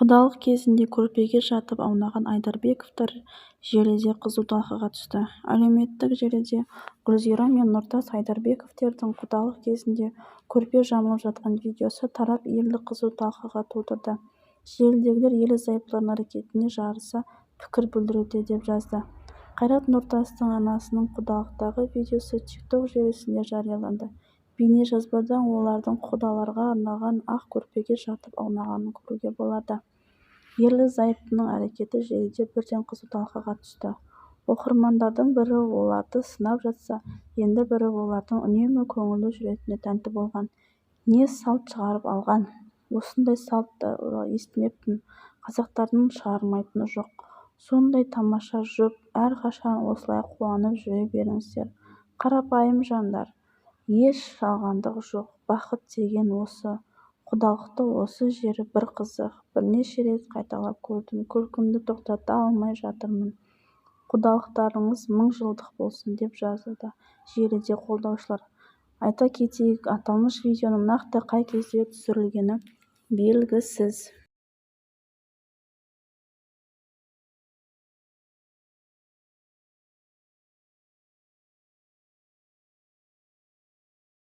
Құдалық кезінде көрпеге жатып аунаған Айдарбековтар желіде қызу талқыға түсті. Әлеуметтік желіде Гүлзира мен Нұртас Айдарбековтердің құдалық кезінде көрпе жамылып жатқан видеосы тарап елді қызу талқыға тудырды. Желідегілер ерлі-зайыптылардың әрекетіне жарыса пікір білдіруде деп жазды. Қайрат Нұртастың анасының құдалықтағы видеосы TikTok желісінде жарияланды. Бейнежазбада олардың құдаларға арналған ақ көрпеге жатып аунағанын көруге болады. Ерлі-зайыптының әрекеті желіде бірден қызу талқыға түсті. Оқырмандардың бірі оларды сынап жатса, енді бірі олардың үнемі көңілді жүретініне тәнті болған. Не салт шығарып алған? Осындай салтты естімеппін. Қазақтардың шығармайтыны жоқ. Сондай тамаша жұп, әрқашан осылай қуанып жүре беріңіздер. Қарапайым жандар. Еш жалғандық жоқ. Бақыт деген осы. Құдалықты осы жері бір қызық. Бірнеше рет қайталап көрдім. Күлкімді тоқтата алмай жатырмын. Құдалықтарыңыз 1000 жылдық болсын деп жазуда желіде қолдаушылар. Айта кетейік, аталмыш видеоның нақты қай кезде түсірілгені белгісіз.